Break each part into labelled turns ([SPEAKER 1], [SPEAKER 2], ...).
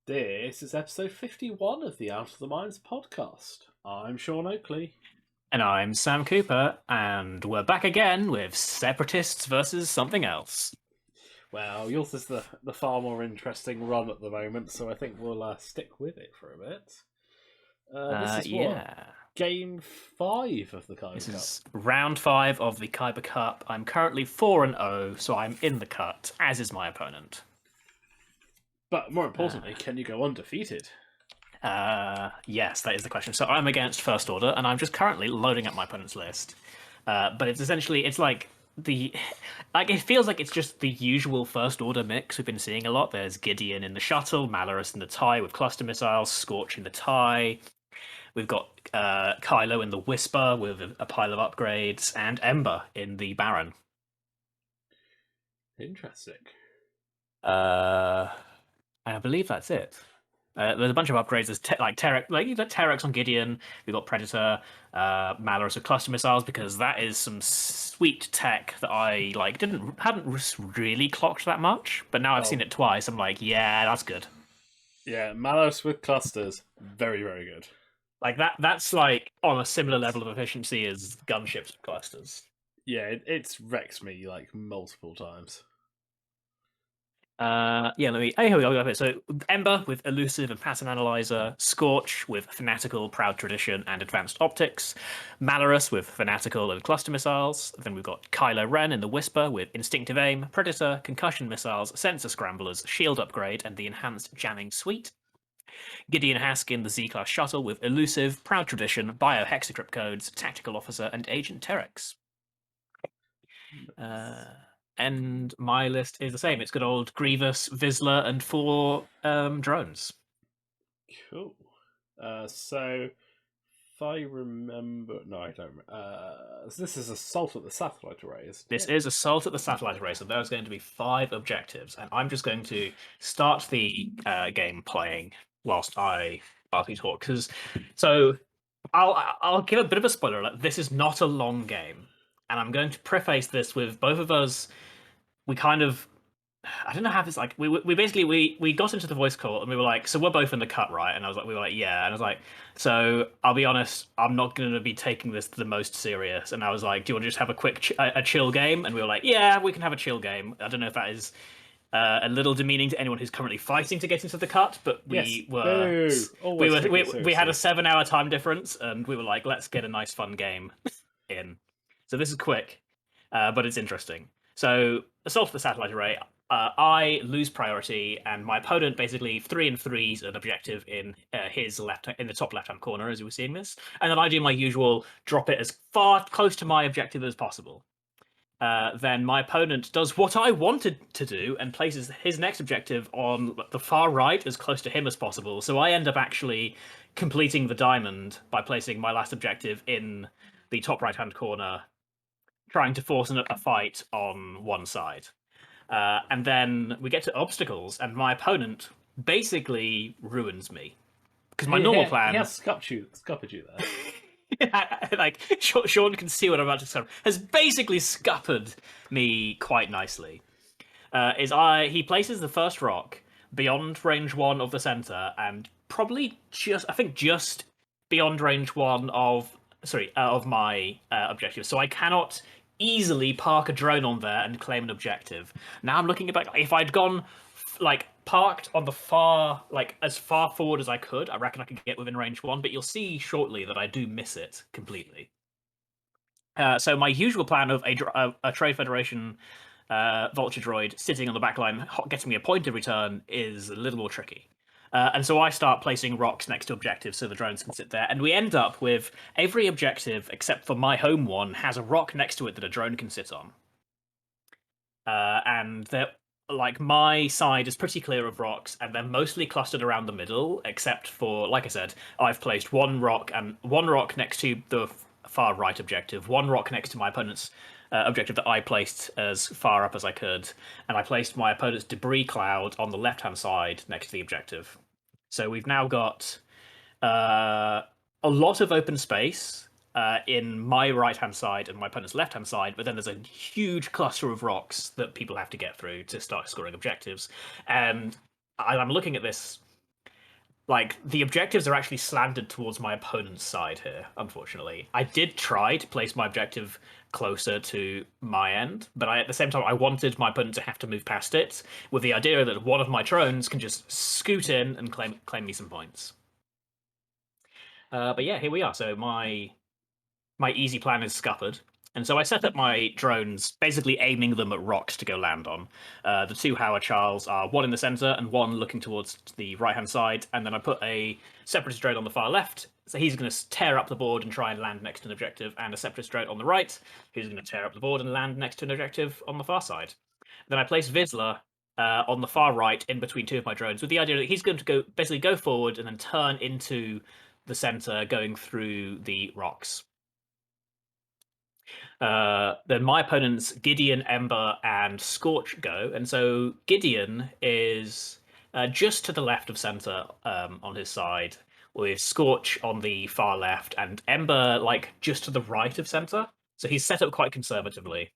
[SPEAKER 1] This is episode 51 of the Out of the Minds podcast. I'm Sean Oakley.
[SPEAKER 2] And I'm Sam Cooper, and we're back again with Separatists versus something else.
[SPEAKER 1] Well, yours is the far more interesting run at the moment, so I think we'll stick with it for a bit. This is Game 5 of the Kyber Cup.
[SPEAKER 2] This is round 5 of the Kyber Cup. I'm currently 4-0, so I'm in the cut, as is my opponent.
[SPEAKER 1] But more importantly, can you go undefeated?
[SPEAKER 2] Yes, that is the question. So I'm against First Order, and I'm just currently loading up my opponent's list. But it's essentially, it feels like it's just the usual First Order mix we've been seeing a lot. There's Gideon in the shuttle, Malorus in the tie with cluster missiles, Scorch in the tie. We've got Kylo in the Whisper with a pile of upgrades, and Ember in the Baron.
[SPEAKER 1] Interesting.
[SPEAKER 2] I believe that's it. There's a bunch of upgrades. There's Terex on Gideon. We've got Predator, Malorus with cluster missiles, because that is some sweet tech that I hadn't really clocked that much. But now I've seen it twice. I'm like, yeah, that's good.
[SPEAKER 1] Yeah, Malorus with clusters, very, very good.
[SPEAKER 2] Like that's like on a similar level of efficiency as gunships with clusters.
[SPEAKER 1] Yeah, it's wrecked me like multiple times.
[SPEAKER 2] Here we go. So Ember with Elusive and Pattern Analyzer, Scorch with Fanatical, Proud Tradition, and Advanced Optics, Malorus with Fanatical and Cluster Missiles. Then we've got Kylo Ren in the Whisper with Instinctive Aim, Predator, Concussion Missiles, Sensor Scramblers, Shield Upgrade, and the Enhanced Jamming Suite. Gideon Hask in the Z-Class Shuttle with Elusive, Proud Tradition, Biohexacrypt Codes, Tactical Officer, and Agent Terex. And my list is the same. It's good old Grievous, Vizsla, and 4 drones.
[SPEAKER 1] Cool. So, if I remember... No, I don't so this is Assault at the Satellite Array, isn't it?
[SPEAKER 2] This is Assault at the Satellite Array, so there's going to be 5 objectives, and I'm just going to start the game playing whilst we talk. So, I'll give a bit of a spoiler alert. This is not a long game. And I'm going to preface this with both of us. We kind of, I don't know how this like. We basically got into the voice call and we were like, so we're both in the cut, right? And we were like, yeah. And I was like, so I'll be honest, I'm not going to be taking this the most serious. And I was like, do you want to just have a quick a chill game? And we were like, yeah, we can have a chill game. I don't know if that is a little demeaning to anyone who's currently fighting to get into the cut, but we had a 7-hour time difference, and we were like, let's get a nice fun game in. So this is quick, but it's interesting. So, Assault of the Satellite Array, I lose priority, and my opponent basically 3 and 3's an objective in his in the top left-hand corner, as you were seeing this, and then I do my usual drop it as far close to my objective as possible. Then my opponent does what I wanted to do and places his next objective on the far right as close to him as possible. So I end up actually completing the diamond by placing my last objective in the top right-hand corner, trying to force a fight on one side. And then we get to obstacles, and my opponent basically ruins me. Because my normal plan...
[SPEAKER 1] He has scuppered you there.
[SPEAKER 2] Like, Sean can see what I'm about to say. Has basically scuppered me quite nicely. He places the first rock beyond range 1 of the center, and probably just beyond range 1 of my objective. So I cannot easily park a drone on there and claim an objective. Now I'm looking at back. If I'd gone parked on the far, as far forward as I could, I reckon I could get within range 1. But you'll see shortly that I do miss it completely. So my usual plan of a Trade Federation Vulture droid sitting on the back line, getting me a point of return, is a little more tricky. And so I start placing rocks next to objectives so the drones can sit there. And we end up with every objective, except for my home one, has a rock next to it that a drone can sit on. And my side is pretty clear of rocks, and they're mostly clustered around the middle, except for, like I said, I've placed one rock next to the far right objective, one rock next to my opponent's objective that I placed as far up as I could, and I placed my opponent's debris cloud on the left-hand side next to the objective. So we've now got a lot of open space in my right-hand side and my opponent's left-hand side, but then there's a huge cluster of rocks that people have to get through to start scoring objectives. And I'm looking at this like the objectives are actually slanted towards my opponent's side here, unfortunately. I did try to place my objective closer to my end, but at the same time I wanted my opponent to have to move past it, with the idea that one of my drones can just scoot in and claim me some points. But yeah, here we are. So my easy plan is scuppered. And so I set up my drones, basically aiming them at rocks to go land on. The two Howard Charles are one in the center and one looking towards the right-hand side. And then I put a Separatist drone on the far left. So he's going to tear up the board and try and land next to an objective. And a Separatist drone on the right, who's going to tear up the board and land next to an objective on the far side. Then I place Vizsla on the far right in between two of my drones with the idea that he's going to basically go forward and then turn into the center going through the rocks. Then my opponents Gideon, Ember, and Scorch go, and so Gideon is just to the left of center on his side, with Scorch on the far left, and Ember like just to the right of center. So he's set up quite conservatively.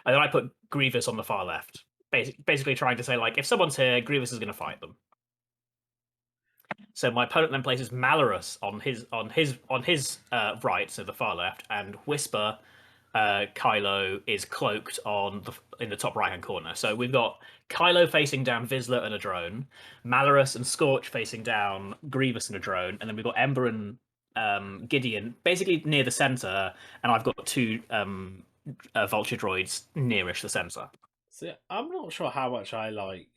[SPEAKER 2] And then I put Grievous on the far left, basically trying to say like if someone's here, Grievous is going to fight them. So my opponent then places Malorus on his right, so the far left, and Whisper. Kylo is cloaked in the top right hand corner. So we've got Kylo facing down Vizsla and a drone, Malorus and Scorch facing down Grievous and a drone, and then we've got Ember and Gideon basically near the center, and I've got two vulture droids nearish the center.
[SPEAKER 1] So I'm not sure how much I like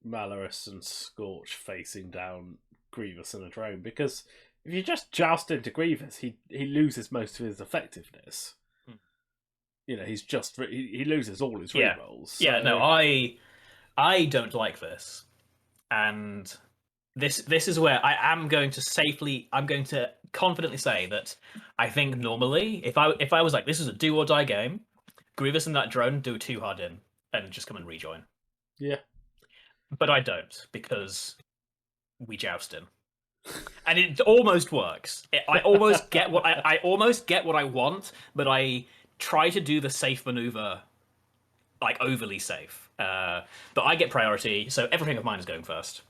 [SPEAKER 1] Malorus and Scorch facing down Grievous and a drone, because if you just joust into Grievous, he loses most of his effectiveness. You know, he loses all his rerolls. So...
[SPEAKER 2] Yeah, no, I don't like this, and this is where I'm going to confidently say that I think normally if I was like this is a do or die game, Grievous and that drone do too hard in and just come and rejoin.
[SPEAKER 1] Yeah,
[SPEAKER 2] but I don't, because we joust in. And it almost works. I almost get what I almost get what I want, but I try to do the safe maneuver, like overly safe. But I get priority, so everything of mine is going first.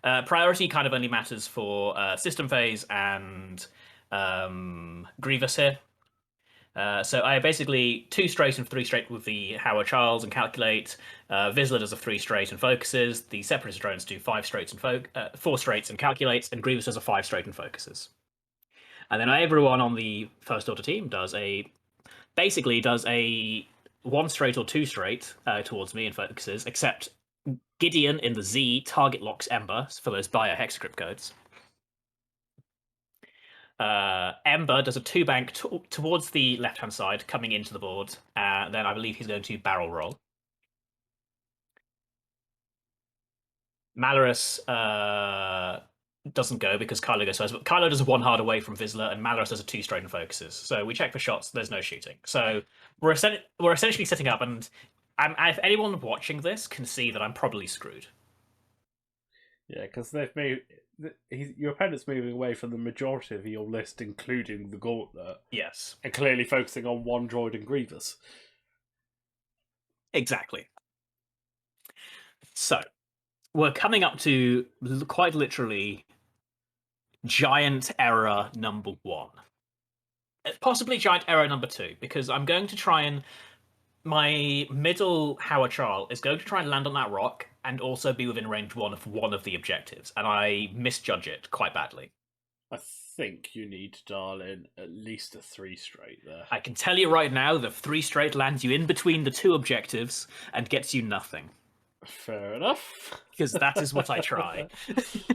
[SPEAKER 2] Priority kind of only matters for system phase and Grievous here. So I basically 2 straight and 3 straight with the Howard Charles and calculate. Vizsla does a 3 straight and focuses. The Separatist drones do 5 straights and 4 straights and calculates, and Grievous does a 5 straight and focuses. And then everyone on the first order team does a 1 straight or 2 straight towards me and focuses, except Gideon in the Z target locks Ember for those bio hexacrypt codes. Ember does a 2 bank towards the left hand side, coming into the board. Then I believe he's going to barrel roll. Malorus doesn't go because Kylo goes first, but Kylo does a 1 hard away from Vizsla, and Malorus does a 2 straight and focuses. So we check for shots. There's no shooting. So we're essentially setting up, and if anyone watching this can see that I'm probably screwed.
[SPEAKER 1] Yeah, because they've made. Your opponent's moving away from the majority of your list, including the Gauntlet.
[SPEAKER 2] Yes.
[SPEAKER 1] And clearly focusing on 1 droid and Grievous.
[SPEAKER 2] Exactly. So, we're coming up to quite literally giant error number 1. Possibly giant error number 2, because I'm going to try and... My middle Howard Charles is going to try and land on that rock and also be within range 1 of the objectives, and I misjudge it quite badly.
[SPEAKER 1] I think you need to dial in at least a 3 straight there.
[SPEAKER 2] I can tell you right now, the 3 straight lands you in between the 2 objectives and gets you nothing.
[SPEAKER 1] Fair enough.
[SPEAKER 2] Because that is what I try.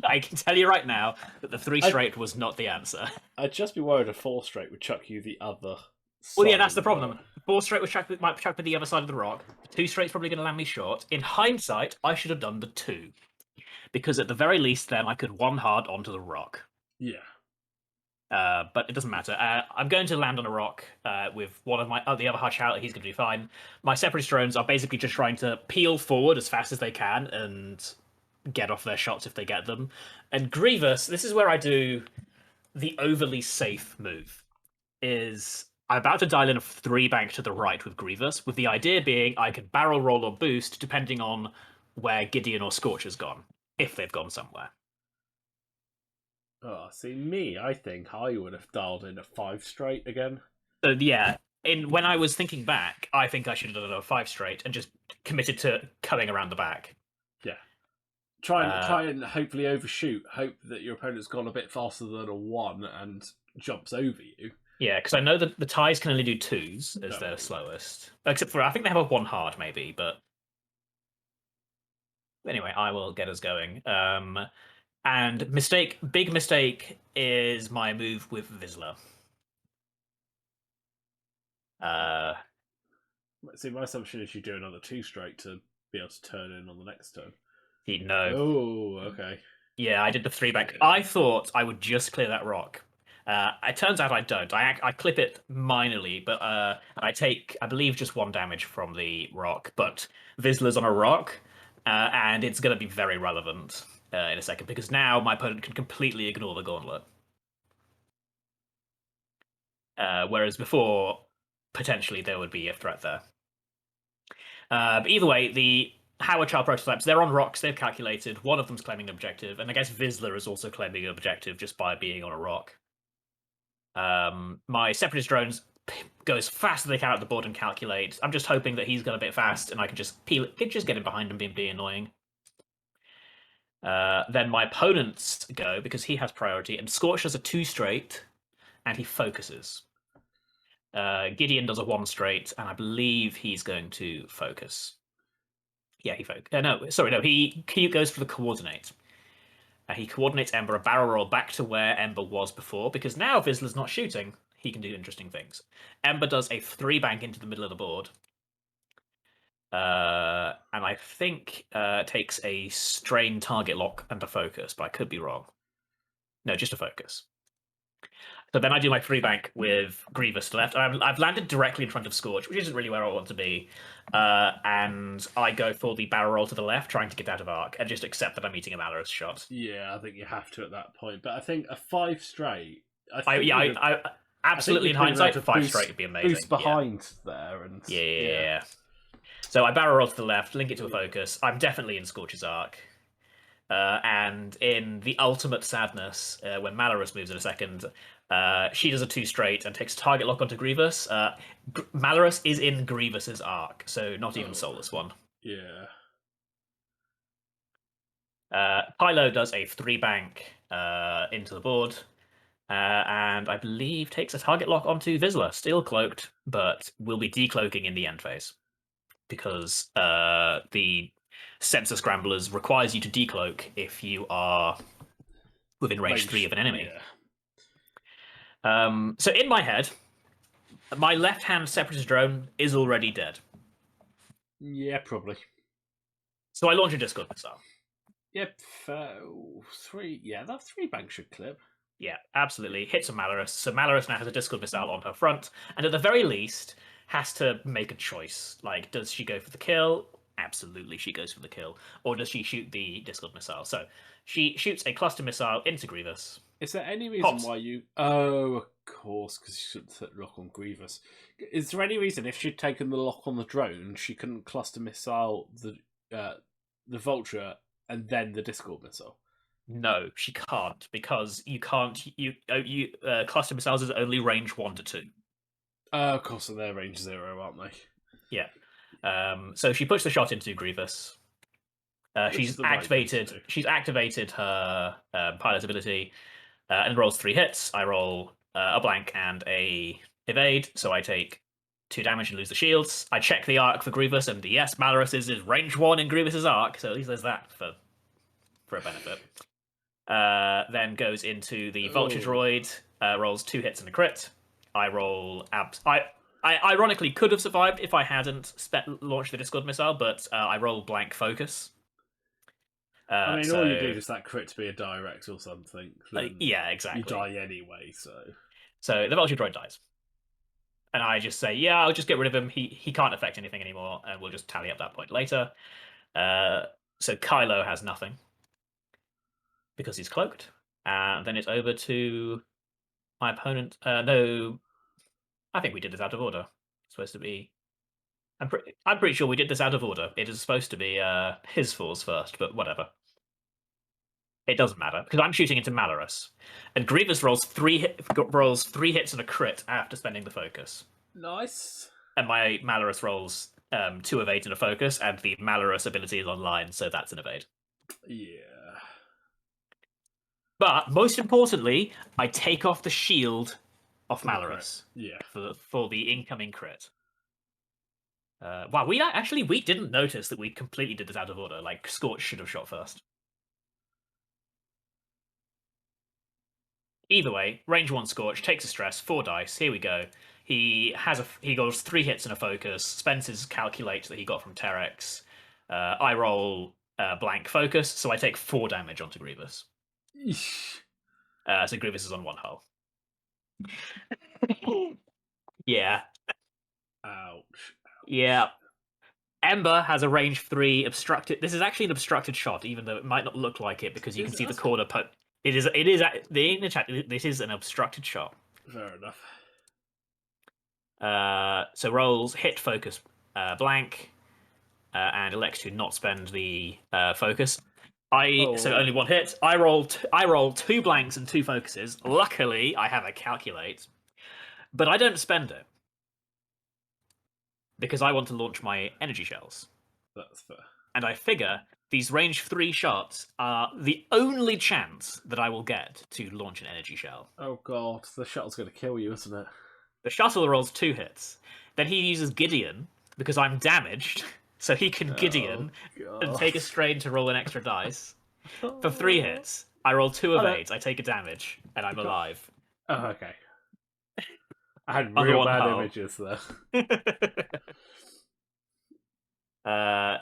[SPEAKER 2] I can tell you right now that the 3 straight was not the answer.
[SPEAKER 1] I'd just be worried a 4 straight would chuck you the other
[SPEAKER 2] Well, yeah, that's the problem. 4 straight might chuck me the other side of the rock. 2 straight's probably going to land me short. In hindsight, I should have done the 2. Because at the very least, then, I could 1 hard onto the rock.
[SPEAKER 1] Yeah.
[SPEAKER 2] But it doesn't matter. I'm going to land on a rock with one of my the other Hutch out. He's going to do fine. My Separatist drones are basically just trying to peel forward as fast as they can and get off their shots if they get them. And Grievous, this is where I do the overly safe move. I'm about to dial in a 3 bank to the right with Grievous, with the idea being I could barrel roll or boost depending on where Gideon or Scorch has gone, if they've gone somewhere.
[SPEAKER 1] Oh, see me. I think I would have dialed in a 5 straight again.
[SPEAKER 2] So yeah, in when I was thinking back, I think I should have done a 5 straight and just committed to coming around the back.
[SPEAKER 1] Yeah. Try and
[SPEAKER 2] Uh,
[SPEAKER 1] try and hopefully overshoot. Hope that your opponent's gone a bit faster than a 1 and jumps over you.
[SPEAKER 2] yeah, because I know that the ties can only do 2s as
[SPEAKER 1] Oh,
[SPEAKER 2] their
[SPEAKER 1] yeah.
[SPEAKER 2] slowest, except for I think they have a 1 hard maybe, but anyway, I will get us going. And big mistake is my move with Vizsla. Uh,
[SPEAKER 1] See, my assumption is you do another 2 straight to be able to turn in on the next turn.
[SPEAKER 2] no,
[SPEAKER 1] Oh, okay.
[SPEAKER 2] yeah, I did the 3 bank.
[SPEAKER 1] Yeah.
[SPEAKER 2] I thought I would just clear that rock. It turns out I don't. I clip it minorly, but I take, I believe, just 1 damage from the rock. But Vizsla's on a rock, and it's going to be very relevant in a second because now my opponent can completely ignore the gauntlet. Whereas before, potentially there would be a threat there. But either way, the Howard Child prototypes, they're on rocks, they've calculated. One of them's claiming an objective, and I guess Vizsla is also claiming an objective just by being on a rock. My Separatist drones go as fast as they can at the board and calculate. I'm just hoping that he's got a bit fast and I can just peel it, just get in behind him and be annoying. Then my opponents go because he has priority, and Scorch does a 2 straight, and he focuses. Gideon does a 1 straight, and I believe he's going to focus. Yeah, he focus. No, sorry, no. He goes for the coordinate. He coordinates Ember a barrel roll back to where Ember was before, because now Vizsla's not shooting. He can do interesting things. Ember does a 3 bank into the middle of the board. And I think takes a strain target lock and a focus, but I could be wrong. No, just a focus. So then I do my 3 bank with Grievous to left. I've landed directly in front of Scorch, which isn't really where I want to be. And I go for the barrel roll to the left, trying to get out of arc, and just accept that I'm eating a Malorous shot.
[SPEAKER 1] Yeah, I think you have to at that point. But I think a 5 straight.
[SPEAKER 2] I absolutely in hindsight, 5 straight would be amazing.
[SPEAKER 1] Boost behind there, and
[SPEAKER 2] yeah. So I barrel roll to the left, link it to a focus. I'm definitely in Scorch's arc. And in the ultimate sadness, when Malorous moves in a second, she does a 2 straight and takes target lock onto Grievous. Malorous is in Grievous's arc, so not even Soulless one.
[SPEAKER 1] Yeah.
[SPEAKER 2] Pylo does a 3 bank into the board, and I believe takes a target lock onto Vizsla, still cloaked, but will be decloaking in the end phase because the Sensor Scramblers requires you to decloak if you are within range 3 of an enemy.
[SPEAKER 1] Yeah.
[SPEAKER 2] So in my head, my left-hand Separatist drone is already dead.
[SPEAKER 1] Yeah, probably.
[SPEAKER 2] So I launch a Discord missile.
[SPEAKER 1] Yep. 3. Yeah, that 3 bank should clip.
[SPEAKER 2] Yeah, absolutely. Hits a Malorous. So Malorous now has a Discord missile on her front, and at the very least, has to make a choice. Like, does she go for the kill? Absolutely, she goes for the kill. Or does she shoot the Discord missile? So she shoots a cluster missile into Grievous.
[SPEAKER 1] Is there any reason
[SPEAKER 2] Pops.
[SPEAKER 1] why you? Oh, of course, because you shouldn't lock on Grievous. Is there any reason if she'd taken the lock on the drone, she couldn't cluster missile the Vulture and then the Discord missile?
[SPEAKER 2] No, she can't because you can't. You cluster missiles is only range 1 to 2.
[SPEAKER 1] Of course, so they're range 0, aren't they?
[SPEAKER 2] Yeah. So she puts the shot into Grievous. She's activated. She's activated her pilot ability, and rolls 3 hits. I roll a blank and a evade, so I take 2 damage and lose the shields. I check the arc for Grievous, and yes, Malorous is range 1 in Grievous's arc, so at least there's that for a benefit. Then goes into the Vulture droid, rolls 2 hits and a crit. I roll I ironically could have survived if I hadn't launched the Discord missile, but I roll blank focus.
[SPEAKER 1] I mean, all you need is that crit to be a direct or something.
[SPEAKER 2] Yeah, exactly.
[SPEAKER 1] You die anyway, so
[SPEAKER 2] the Vulture droid dies, and I just say, yeah, I'll just get rid of him. He can't affect anything anymore, and we'll just tally up that point later. So Kylo has nothing because he's cloaked, and then it's over to my opponent. No, I think we did this out of order. It's supposed to be. I'm pretty sure we did this out of order. It is supposed to be his falls first, but whatever. It doesn't matter because I'm shooting into Malorus, and Grievous rolls three hits and a crit after spending the focus,
[SPEAKER 1] Nice.
[SPEAKER 2] and my Malorus rolls 2 evade and a focus, and the Malorus ability is online, so that's an evade.
[SPEAKER 1] Yeah.
[SPEAKER 2] But most importantly, I take off the shield off Malorus
[SPEAKER 1] Yeah.
[SPEAKER 2] for the incoming crit. Wow, we didn't notice that we completely did this out of order. Like Scorch should have shot first. Either way, range 1 Scorch takes a stress, 4 dice. Here we go. He goes 3 hits and a focus. Spends his calculate that he got from Terex. I roll blank focus, so I take 4 damage onto Grievous.
[SPEAKER 1] Eesh.
[SPEAKER 2] So Grievous is on 1 hull. Yeah.
[SPEAKER 1] Ouch.
[SPEAKER 2] Yeah. Ember has a range 3 obstructed. This is actually an obstructed shot, even though it might not look like it because you can see the corner. It is. It is in the chat. This is an obstructed shot.
[SPEAKER 1] Fair enough.
[SPEAKER 2] So rolls hit focus blank, and elects to not spend the focus. So only 1 hit. I roll 2 blanks and 2 focuses. Luckily, I have a calculate, but I don't spend it because I want to launch my energy shells.
[SPEAKER 1] That's fair.
[SPEAKER 2] And I figure these range 3 shots are the only chance that I will get to launch an energy shell.
[SPEAKER 1] Oh god, the shuttle's going to kill you, isn't it?
[SPEAKER 2] The shuttle rolls 2 hits. Then he uses Gideon because I'm damaged, so he can Gideon and take a strain to roll an extra dice. For 3 hits, I roll 2 evades, I take a damage, and I'm alive.
[SPEAKER 1] Oh, okay. I had real bad images there.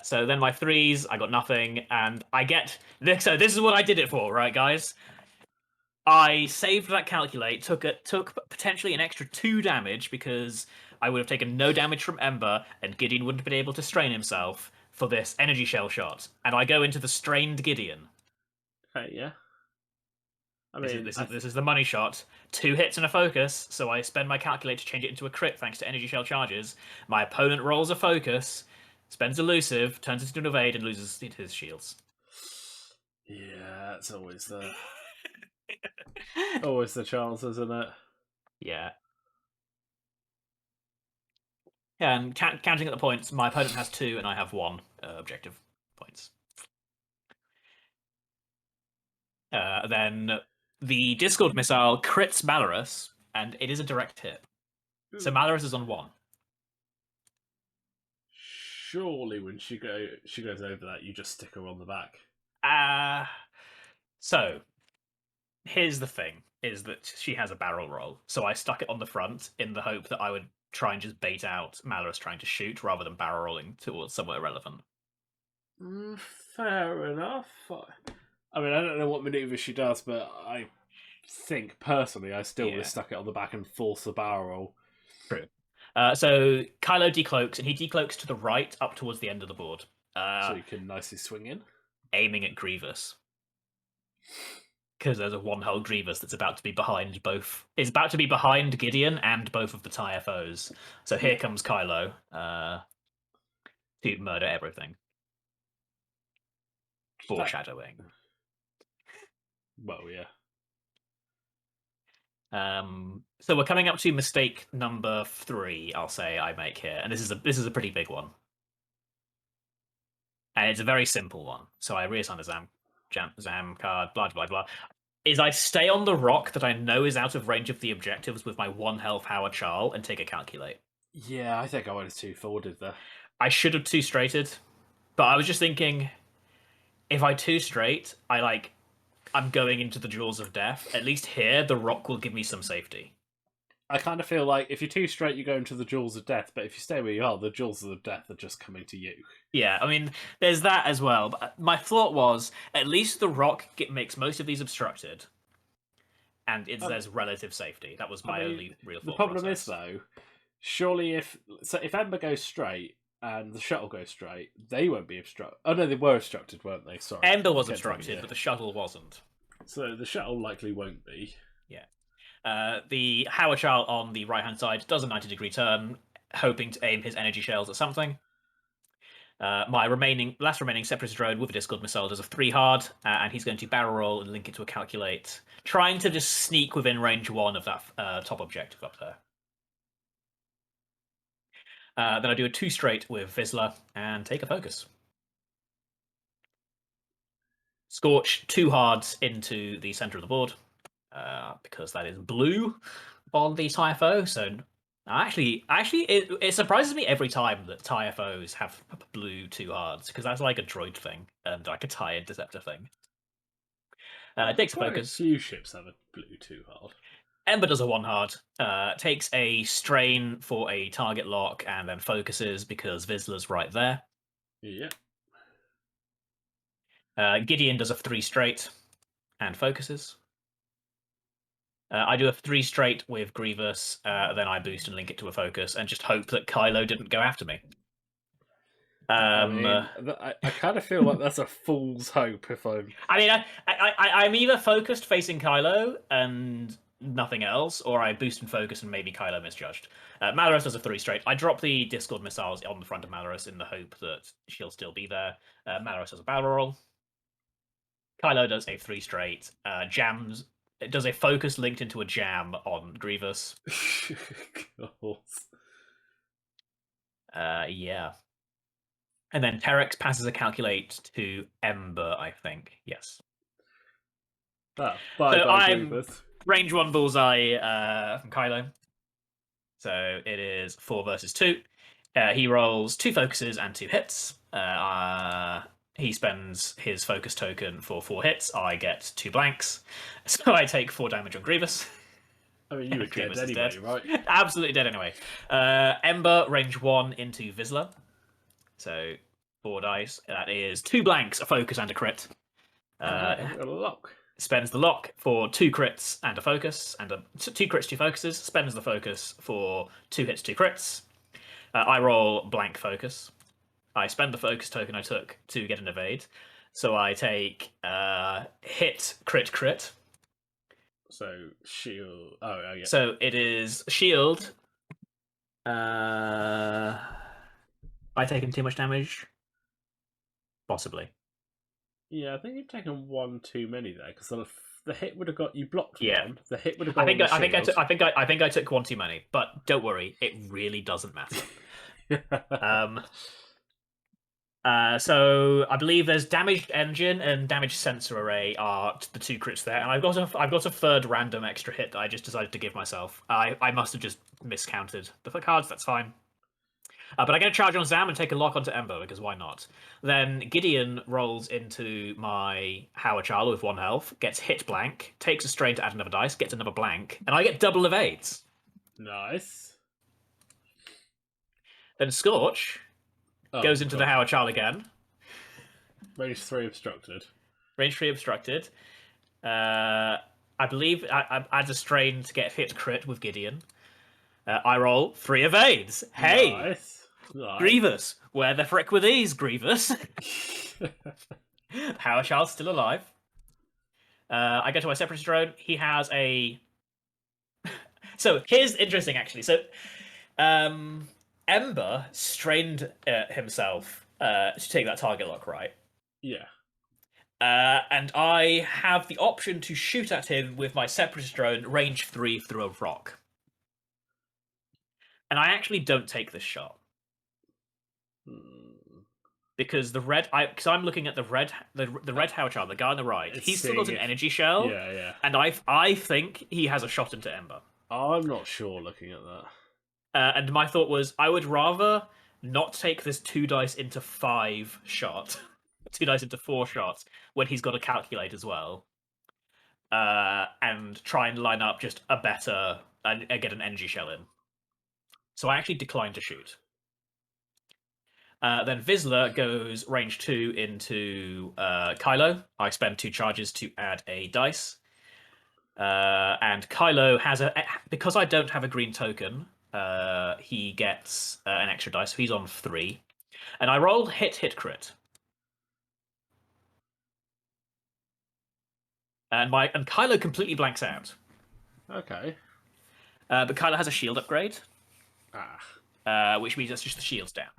[SPEAKER 2] So then my 3s, I got nothing, and I get this. So this is what I did it for, right, guys? I saved that calculate, took potentially an extra 2 damage because I would have taken no damage from Ember, and Gideon wouldn't have been able to strain himself for this energy shell shot. And I go into the strained Gideon.
[SPEAKER 1] Okay, yeah. I mean,
[SPEAKER 2] this is the money shot. 2 hits and a focus, so I spend my calculate to change it into a crit thanks to energy shell charges. My opponent rolls a focus, spends elusive, turns it into an evade, and loses his shields.
[SPEAKER 1] Yeah, it's always the chance, isn't it?
[SPEAKER 2] Yeah. Yeah, and counting at the points, my opponent has 2 and I have 1 objective points. Then the Discord missile crits Malorus, and it is a direct hit. So Malorus is on 1.
[SPEAKER 1] Surely, when she goes over that, you just stick her on the back.
[SPEAKER 2] So here's the thing: is that she has a barrel roll, so I stuck it on the front in the hope that I would try and just bait out Malorus trying to shoot rather than barrel rolling towards somewhere irrelevant.
[SPEAKER 1] Fair enough. I mean, I don't know what maneuver she does, but I think personally, I still would have stuck it on the back and forced the barrel roll.
[SPEAKER 2] True. So Kylo decloaks, and he decloaks to the right, up towards the end of the board.
[SPEAKER 1] So you can nicely swing in,
[SPEAKER 2] aiming at Grievous. Because there's a 1 hull Grievous that's about to be behind both. It's about to be behind Gideon and both of the TIE foes. So here comes Kylo to murder everything. Foreshadowing.
[SPEAKER 1] Well, yeah.
[SPEAKER 2] So we're coming up to mistake number 3. I'll say I make here, and this is a pretty big one, and it's a very simple one. So I reassign the Zam card. Blah blah blah. Is I stay on the rock that I know is out of range of the objectives with my 1 health Howard Charl and take a calculate.
[SPEAKER 1] Yeah, I think I went 2 forwarded there.
[SPEAKER 2] I should have 2 straighted, but I was just thinking, if I 2 straight, I'm going into the jaws of death. At least here, the rock will give me some safety.
[SPEAKER 1] I kind of feel like if you're 2 straight, you go into the jaws of death, but if you stay where you are, the jaws of death are just coming to you.
[SPEAKER 2] Yeah, I mean, there's that as well. But my thought was, at least the rock makes most of these obstructed, and there's relative safety. That was my only real thought.
[SPEAKER 1] The problem is, though, surely if Ember goes straight and the shuttle goes straight, they won't be obstructed. Oh no, they were obstructed, weren't they? Sorry,
[SPEAKER 2] Ember was obstructed, but the shuttle wasn't.
[SPEAKER 1] So the shuttle likely won't be.
[SPEAKER 2] Yeah. The Howard Charl on the right-hand side does a 90-degree turn, hoping to aim his energy shells at something. My last remaining separatist drone with a Discord missile does a 3 hard, and he's going to barrel roll and link it to a calculate, trying to just sneak within range 1 of that top objective up there. Then I do a 2 straight with Vizsla and take a focus. Scorch 2 hards into the center of the board, because that is blue on the TIFO. So actually, it surprises me every time that TIFOs have blue 2 hards, because that's like a droid thing and like a TIE interceptor thing. Takes a focus.
[SPEAKER 1] A few ships have a blue 2 hard.
[SPEAKER 2] Ember does a 1 hard. Takes a strain for a target lock and then focuses because Vizsla's right there.
[SPEAKER 1] Yeah.
[SPEAKER 2] Gideon does a 3 straight and focuses. I do a 3 straight with Grievous, then I boost and link it to a focus and just hope that Kylo didn't go after me.
[SPEAKER 1] I kind of feel like that's a fool's hope if I'm.
[SPEAKER 2] I'm either focused facing Kylo and nothing else, or I boost and focus and maybe Kylo misjudged. Malarus does a 3 straight. I drop the Discord missiles on the front of Malarus in the hope that she'll still be there. Malarus does a barrel roll. Kylo does a 3 straight. Jams. It does a focus linked into a jam on Grievous. Yeah. And then Terex passes a calculate to Ember, I think. Yes.
[SPEAKER 1] Bye,
[SPEAKER 2] I'm
[SPEAKER 1] Grievous.
[SPEAKER 2] range 1 bullseye from Kylo. So it is 4 versus 2. He rolls 2 focuses and 2 hits. He spends his focus token for 4 hits. I get 2 blanks. So I take 4 damage on Grievous.
[SPEAKER 1] I mean, you were dead anyway, right?
[SPEAKER 2] Absolutely dead anyway. Ember, range 1 into Vizsla. So 4 dice. That is 2 blanks, a focus, and a crit.
[SPEAKER 1] A lock.
[SPEAKER 2] Spends the lock for 2 crits and a focus, and 2 crits, 2 focuses. Spends the focus for 2 hits, 2 crits. I roll blank focus. I spend the focus token I took to get an evade. So I take hit, crit, crit.
[SPEAKER 1] So shield. Oh yeah.
[SPEAKER 2] So it is shield. I taken too much damage? Possibly.
[SPEAKER 1] Yeah, I think you've taken 1 too many there because the hit would have got you blocked.
[SPEAKER 2] Yeah.
[SPEAKER 1] One. The hit would have got.
[SPEAKER 2] I think I took 1 too many, but don't worry, it really doesn't matter. So I believe there's damaged engine and damaged sensor array are the 2 crits there, and I've got a third random extra hit that I just decided to give myself. I must have just miscounted the cards. That's fine. But I get a charge on Zam and take a lock onto Ember because why not? Then Gideon rolls into my Howachal with 1 health, gets hit blank, takes a strain to add another dice, gets another blank, and I get double evades.
[SPEAKER 1] Nice.
[SPEAKER 2] Then Scorch goes into the Howachal again.
[SPEAKER 1] Range 3 obstructed.
[SPEAKER 2] Range 3 obstructed. I believe I add a strain to get hit crit with Gideon. I roll 3 evades. Hey!
[SPEAKER 1] Nice.
[SPEAKER 2] Grievous. Where the frick were these, Grievous? Howachal's still alive. I go to my separatist drone. He has a... So, here's interesting, actually. So, Ember strained himself to take that target lock, right?
[SPEAKER 1] Yeah.
[SPEAKER 2] And I have the option to shoot at him with my separatist drone, range 3 through a rock. And I actually don't take this shot. Because because I'm looking at the red Howachal, the guy on the right. He's still got an energy shell.
[SPEAKER 1] Yeah, yeah.
[SPEAKER 2] And I think he has a shot into Ember.
[SPEAKER 1] I'm not sure looking at that.
[SPEAKER 2] And my thought was, I would rather not take this 2 dice into 5 shot, 2 dice into 4 shots when he's got a calculate as well, and try and line up just a better and get an energy shell in. So I actually declined to shoot. Then Vizsla goes range 2 into Kylo. I spend 2 charges to add a dice. And Kylo has because I don't have a green token, he gets an extra dice, so he's on 3. And I rolled hit, crit. And Kylo completely blanks out.
[SPEAKER 1] Okay.
[SPEAKER 2] But Kylo has a shield upgrade.
[SPEAKER 1] Ah.
[SPEAKER 2] Which means that's just the shields down.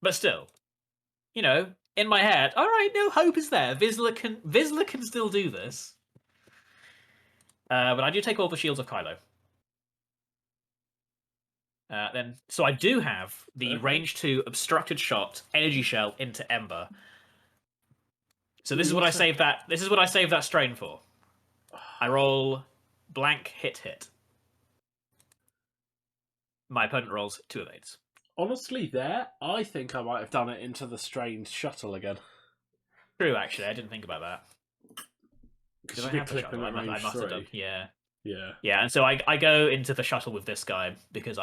[SPEAKER 2] But still, in my head, all right, no hope is there. Vizsla can still do this. But I do take all the shields of Kylo. So I do have the range 2 obstructed shot energy shell into Ember. So this is what I saved that. This is what I saved that strain for. I roll blank hit. My opponent rolls 2 evades.
[SPEAKER 1] Honestly, I think I might have done it into the strange shuttle again.
[SPEAKER 2] True, actually, I didn't think about that.
[SPEAKER 1] Because you did clip in at range
[SPEAKER 2] I must
[SPEAKER 1] 3.
[SPEAKER 2] have done. Yeah.
[SPEAKER 1] Yeah.
[SPEAKER 2] Yeah, and so I go into the shuttle with this guy because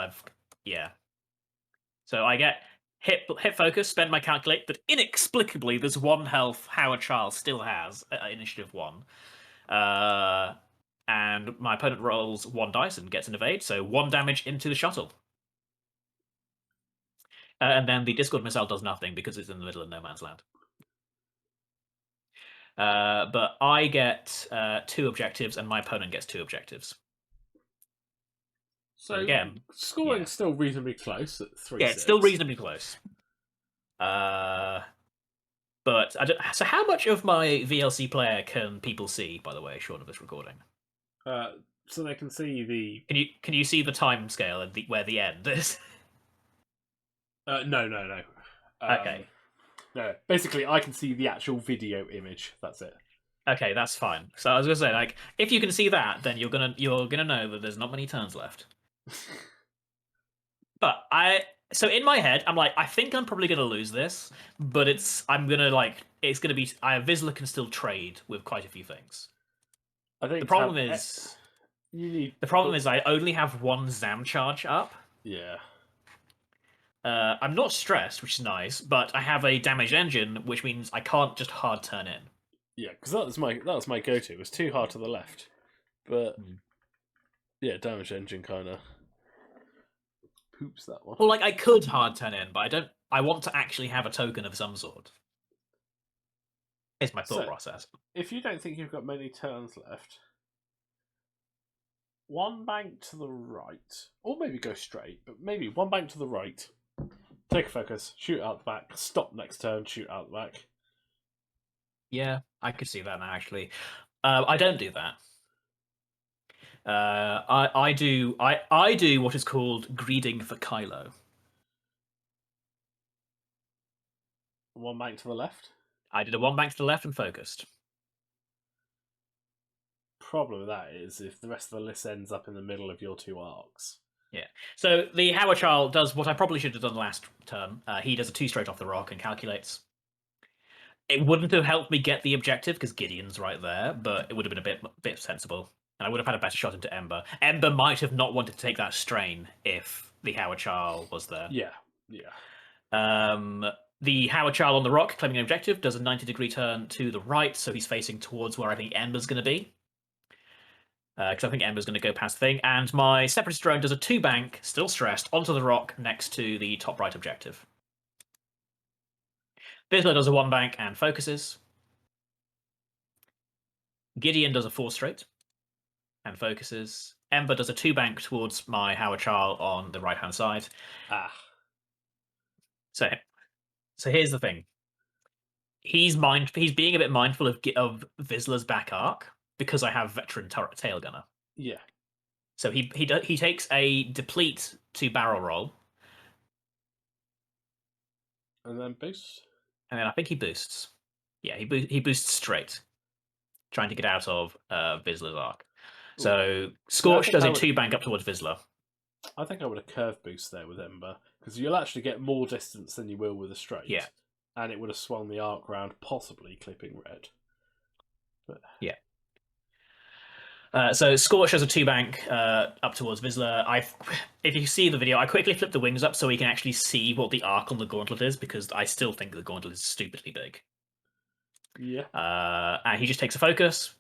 [SPEAKER 2] So I get hit focus, spend my calculate, but inexplicably there's 1 health Howard Charles still has at initiative 1. And my opponent rolls 1 dice and gets an evade, so 1 damage into the shuttle. And then the Discord missile does nothing because it's in the middle of no man's land. But I get 2 objectives and my opponent gets 2 objectives.
[SPEAKER 1] So
[SPEAKER 2] again,
[SPEAKER 1] scoring's still reasonably close at 3-6.
[SPEAKER 2] Yeah, it's still reasonably close. But so how much of my VLC player can people see, by the way, short of this recording?
[SPEAKER 1] So they can see the...
[SPEAKER 2] Can you see the time scale and where the end is?
[SPEAKER 1] No.
[SPEAKER 2] Okay.
[SPEAKER 1] No, basically I can see the actual video image. That's it.
[SPEAKER 2] Okay, that's fine. So I was gonna say, like, if you can see that, then you're gonna know that there's not many turns left. But so in my head, I'm like, I think I'm probably gonna lose this, but it's gonna be Vizsla can still trade with quite a few things.
[SPEAKER 1] I think
[SPEAKER 2] the problem is I only have 1 Zam charge up.
[SPEAKER 1] Yeah.
[SPEAKER 2] I'm not stressed, which is nice, but I have a damaged engine, which means I can't just hard turn in.
[SPEAKER 1] Yeah, because that was my go-to. It was too hard to the left, but yeah, damaged engine kind of poops that one.
[SPEAKER 2] Well, like I could hard turn in, but I don't. I want to actually have a token of some sort. It's my thought process.
[SPEAKER 1] If you don't think you've got many turns left, 1 bank to the right, or maybe go straight, but maybe 1 bank to the right. Take a focus, shoot out the back, stop next turn, shoot out the back.
[SPEAKER 2] Yeah, I could see that now, actually. I don't do that. I do what is called greeding for Kylo.
[SPEAKER 1] 1 bank to the left?
[SPEAKER 2] I did a 1 bank to the left and focused.
[SPEAKER 1] Problem with that is if the rest of the list ends up in the middle of your 2 arcs.
[SPEAKER 2] Yeah. So the Howard Child does what I probably should have done last turn. He does a 2 straight off the rock and calculates. It wouldn't have helped me get the objective because Gideon's right there, but it would have been a bit sensible. And I would have had a better shot into Ember. Ember might have not wanted to take that strain if the Howard Child was there.
[SPEAKER 1] Yeah.
[SPEAKER 2] The Howard Child on the rock, claiming an objective, does a 90-degree turn to the right, so he's facing towards where I think Ember's going to be. Because I think Ember's going to go past the thing. And my Separatist drone does a 2 bank, still stressed, onto the rock next to the top right objective. Vizsla does a 1 bank and focuses. Gideon does a 4 straight and focuses. Ember does a 2 bank towards my Howard Child on the right-hand side. So here's the thing. He's being a bit mindful of Vizsla's back arc because I have veteran tail gunner.
[SPEAKER 1] Yeah.
[SPEAKER 2] So he takes a deplete to barrel roll,
[SPEAKER 1] and then boosts.
[SPEAKER 2] And then I think he boosts. Yeah, he boosts straight, trying to get out of Vizsla's arc. So Scorch does a 2 bank up towards Vizsla.
[SPEAKER 1] I think I would have curve boost there with Ember because you'll actually get more distance than you will with a straight.
[SPEAKER 2] Yeah.
[SPEAKER 1] And it would have swung the arc round, possibly clipping red. But...
[SPEAKER 2] Yeah. So Scorch has a 2 bank up towards Vizsla. If you see the video, I quickly flip the wings up so we can actually see what the arc on the gauntlet is, because I still think the gauntlet is stupidly big.
[SPEAKER 1] Yeah.
[SPEAKER 2] And he just takes a focus.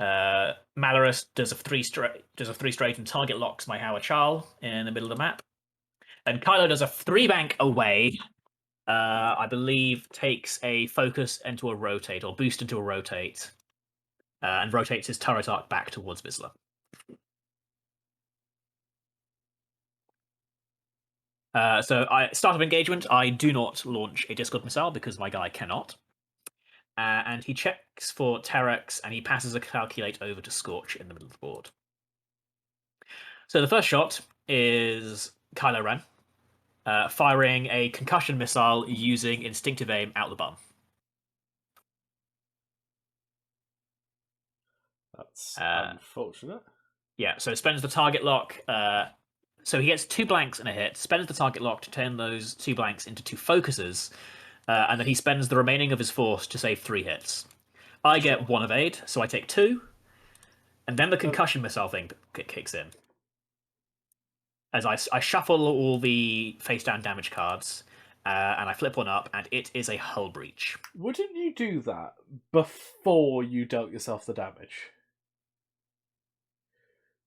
[SPEAKER 2] Malorus does a 3 straight and target locks my Howard Charl in the middle of the map. And Kylo does a 3 bank away. I believe takes a focus into a rotate, or boost into a rotate. And rotates his turret arc back towards Vizsla. So, start of engagement, I do not launch a Discord missile because my guy cannot. And he checks for Terex and he passes a calculate over to Scorch in the middle of the board. So the first shot is Kylo Ren firing a concussion missile using instinctive aim out the bum.
[SPEAKER 1] That's unfortunate.
[SPEAKER 2] Yeah, so spends the target lock. So he gets 2 blanks and a hit, spends the target lock to turn those 2 blanks into 2 focuses, and then he spends the remaining of his force to save 3 hits. I get 1 evade, so I take 2, and then the concussion missile thing kicks in. As I shuffle all the face down damage cards, and I flip one up, and it is a hull breach.
[SPEAKER 1] Wouldn't you do that before you dealt yourself the damage?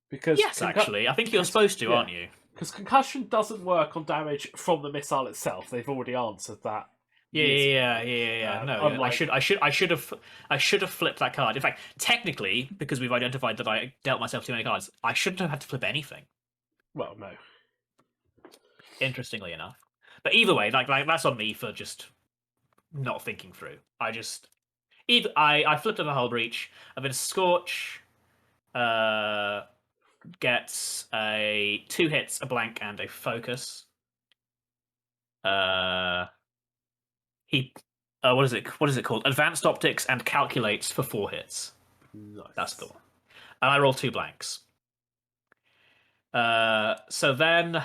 [SPEAKER 1] Because
[SPEAKER 2] yes, actually, I think you're supposed to, aren't you?
[SPEAKER 1] Because concussion doesn't work on damage from the missile itself. They've already answered that.
[SPEAKER 2] Yeah. No,
[SPEAKER 1] unlike...
[SPEAKER 2] I should have flipped that card. In fact, technically, because we've identified that I dealt myself too many cards, I shouldn't have had to flip anything.
[SPEAKER 1] Well, no.
[SPEAKER 2] Interestingly enough, but either way, like that's on me for just not thinking through. I flipped on the hull breach, and then Scorch gets a 2 hits, a blank, and a focus. He what is it called? Advanced optics and calculates for 4 hits.
[SPEAKER 1] Nice.
[SPEAKER 2] That's the one. And I roll 2 blanks. So then,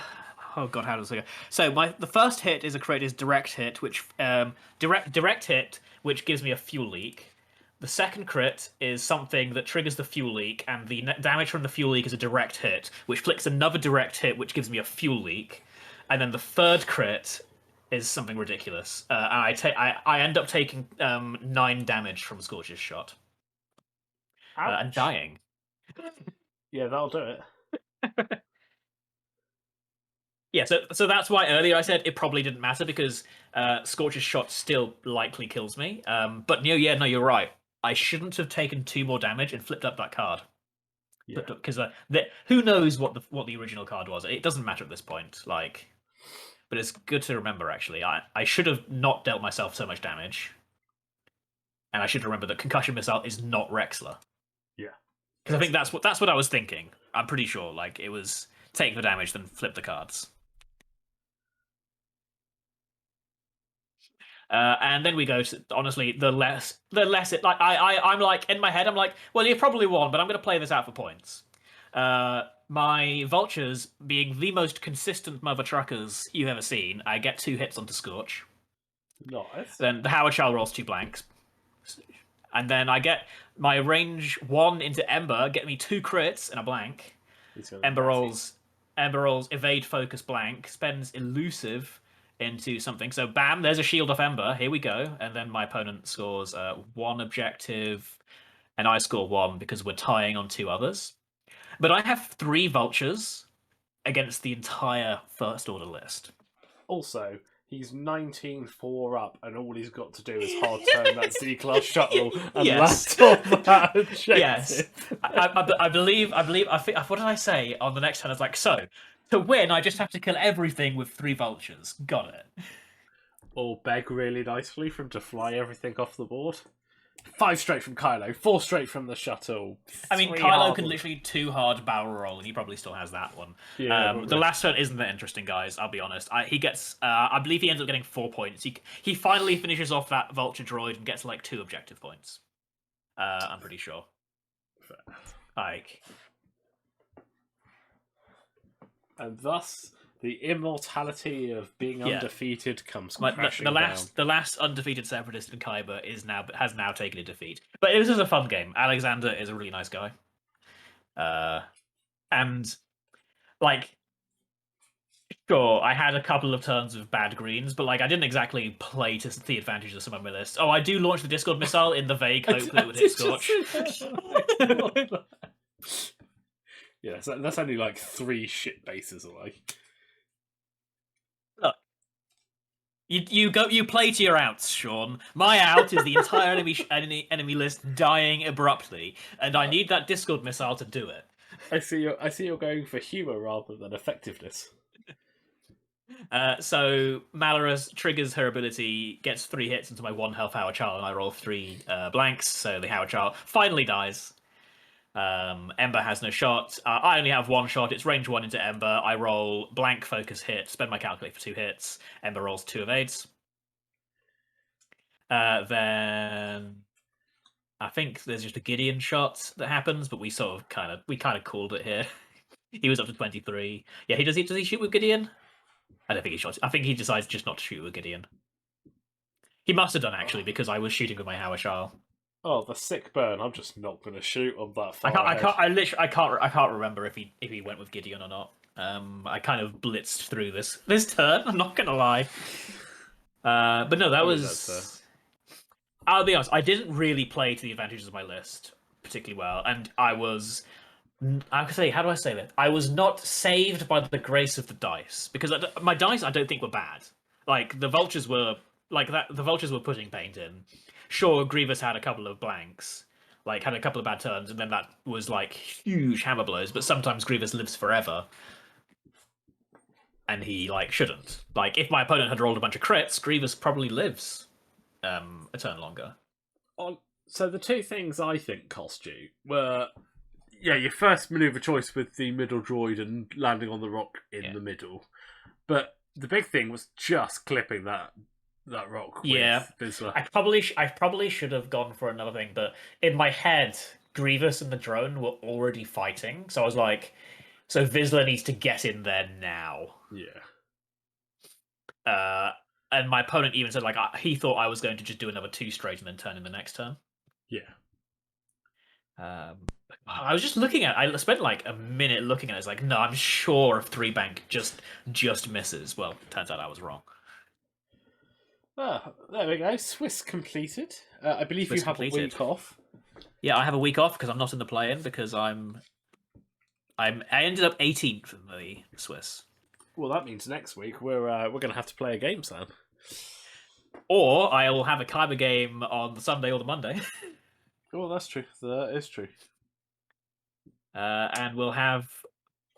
[SPEAKER 2] oh god, how does it go? So the first hit is direct hit, which direct hit, which gives me a fuel leak. The second crit is something that triggers the fuel leak, and the damage from the fuel leak is a direct hit, which flicks another direct hit, which gives me a fuel leak. And then the third crit is something ridiculous. And I end up taking 9 damage from Scorch's shot. And dying.
[SPEAKER 1] Yeah, that'll do it.
[SPEAKER 2] Yeah, so that's why earlier I said it probably didn't matter because Scorch's shot still likely kills me. But no, you're right. I shouldn't have taken 2 more damage and flipped up that card.
[SPEAKER 1] Yeah.
[SPEAKER 2] Because who knows what the original card was? It doesn't matter at this point. But it's good to remember. Actually, I should have not dealt myself so much damage, and I should remember that concussion missile is not Rexler.
[SPEAKER 1] Yeah,
[SPEAKER 2] because I think that's what I was thinking. I'm pretty sure. Like it was take the damage, then flip the cards. And then we go to, honestly, the less it, like I'm like in my head I'm like, well, you probably won, but I'm going to play this out for points. My vultures being the most consistent mother truckers you've ever seen, I get 2 hits onto Scorch.
[SPEAKER 1] Nice.
[SPEAKER 2] Then the Howard Child rolls 2 blanks, and then I get my range 1 into Ember, get me 2 crits and a blank. Ember rolls evade, focus, blank, spends elusive into something. So bam, there's a shield off Ember. Here we go. And then my opponent scores 1 objective, and I score 1 because we're tying on 2 others. But I have 3 vultures against the entire first order list.
[SPEAKER 1] Also, he's 19-4 up, and all he's got to do is hard turn that C-class shuttle and land on that objective.
[SPEAKER 2] Yes, I believe. What did I say on the next turn? I was like, so to win, I just have to kill everything with 3 vultures. Got it.
[SPEAKER 1] Or beg really nicely for him to fly everything off the board. 5 straight from Kylo, 4 straight from the shuttle.
[SPEAKER 2] I mean, Kylo can literally 2 hard barrel roll, and he probably still has that one. Yeah, the last turn isn't that interesting, guys. I'll be honest. He gets, I believe he ends up getting 4 points. He finally finishes off that vulture droid and gets like 2 objective points. I'm pretty sure.
[SPEAKER 1] And thus, the immortality of being undefeated comes crashing down.
[SPEAKER 2] The last undefeated separatist in Kyber has now taken a defeat. But this is a fun game. Alexander is a really nice guy. And, like, sure, I had a couple of turns of bad greens, but, like, I didn't exactly play to the advantage of some of my list. Oh, I do launch the Discord missile in the vague hope that it would hit Scorch.
[SPEAKER 1] Yeah, so that's only like 3 shit bases away.
[SPEAKER 2] Look, you play to your outs, Sean. My out is the entire enemy list dying abruptly, and I need that Discord missile to do it.
[SPEAKER 1] I see you're going for humor rather than effectiveness.
[SPEAKER 2] So Malorus triggers her ability, gets 3 hits into my 1 health Howard Child, and I roll 3 blanks. So the Howard Child finally dies. Ember has no shot. I only have 1 shot. It's range 1 into Ember. I roll blank focus hit, spend my calculate for 2 hits. Ember rolls 2 evades. Then I think there's just a Gideon shot that happens, but we kind of called it here. He was up to 23. Yeah, does he shoot with Gideon? I don't think he shot. I think he decides just not to shoot with Gideon. He must have done actually because I was shooting with my Hawashal.
[SPEAKER 1] Oh, the sick burn! I'm just not going to shoot on that far.
[SPEAKER 2] I can't remember if he went with Gideon or not. I kind of blitzed through this turn. I'm not gonna lie. But no, that was. I'll be honest. I didn't really play to the advantages of my list particularly well, and I could say, how do I say that? I was not saved by the grace of the dice because my dice I don't think were bad. Like the vultures were like that. The vultures were putting paint in. Sure, Grievous had a couple of blanks, like had a couple of bad turns, and then that was like huge hammer blows. But sometimes Grievous lives forever, and he like shouldn't. Like if my opponent had rolled a bunch of crits, Grievous probably lives a turn longer.
[SPEAKER 1] So the 2 things I think cost you were, your first maneuver choice with the middle droid and landing on the rock in the middle, but the big thing was just clipping that rock.
[SPEAKER 2] Yeah, I probably should have gone for another thing, but in my head, Grievous and the drone were already fighting, so I was like, so Vizsla needs to get in there now.
[SPEAKER 1] Yeah.
[SPEAKER 2] And my opponent even said like he thought I was going to just do another 2 straight and then turn in the next turn.
[SPEAKER 1] Yeah.
[SPEAKER 2] I was just looking at. I spent like a minute looking at it. It's like, no, I'm sure if 3 bank just misses. Well, turns out I was wrong.
[SPEAKER 1] There we go. Swiss completed. I believe you have a week off.
[SPEAKER 2] Yeah, I have a week off because I'm not in the play-in because I ended up 18th in the Swiss.
[SPEAKER 1] Well, that means next week we're going to have to play a game, Sam.
[SPEAKER 2] Or I will have a Kyber game on the Sunday or the Monday.
[SPEAKER 1] Oh, that's true. That is true.
[SPEAKER 2] And we'll have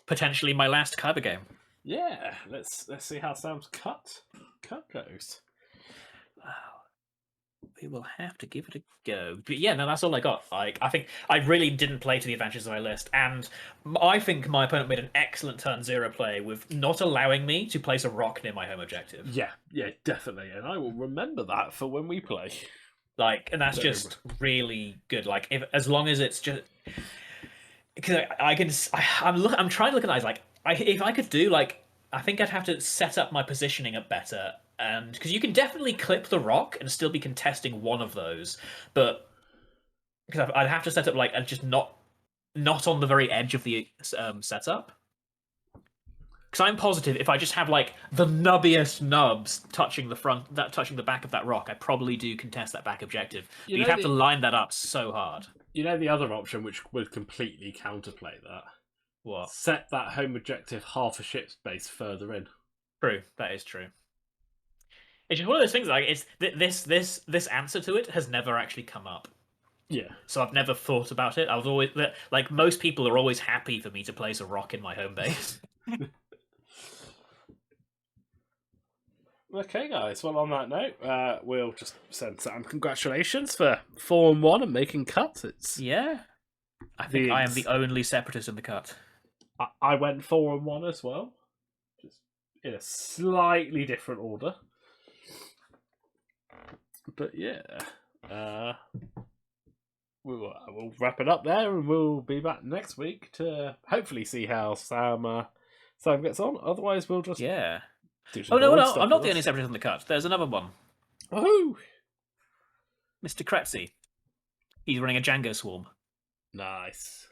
[SPEAKER 2] potentially my last Kyber game.
[SPEAKER 1] Yeah, let's see how Sam's cut goes.
[SPEAKER 2] We will have to give it a go. But yeah, no, that's all I got. Like, I think I really didn't play to the advantages of my list, and I think my opponent made an excellent turn 0 play with not allowing me to place a rock near my home objective.
[SPEAKER 1] Yeah, definitely, and I will remember that for when we play.
[SPEAKER 2] Like, and that's just really good. Like, as long as it's just because I'm trying to look at eyes. Like, if I could do like, I think I'd have to set up my positioning up better. And because you can definitely clip the rock and still be contesting one of those, but because I'd have to set up like just not on the very edge of the setup. Because I'm positive if I just have like the nubbiest nubs touching touching the back of that rock, I probably do contest that back objective. But you'd have to line that up so hard.
[SPEAKER 1] You know the other option which would completely counterplay that?
[SPEAKER 2] What?
[SPEAKER 1] Set that home objective half a ship space further in.
[SPEAKER 2] True, that is true. It's just one of those things. Like this answer to it has never actually come up.
[SPEAKER 1] Yeah.
[SPEAKER 2] So I've never thought about it. I was always like most people are always happy for me to place a rock in my home base.
[SPEAKER 1] Okay, guys. Well, on that note, we'll just send Sam congratulations for 4-1 and making cuts.
[SPEAKER 2] Yeah. I think I am the only separatist in the cut.
[SPEAKER 1] I went 4-1 as well, just in a slightly different order. But yeah, we'll wrap it up there, and we'll be back next week to hopefully see how Sam gets on. Otherwise, we'll just do some
[SPEAKER 2] no, I'm not the only separatist in the cut. There's another one.
[SPEAKER 1] Woohoo!
[SPEAKER 2] Mr. Kretzy. He's running a Django swarm.
[SPEAKER 1] Nice.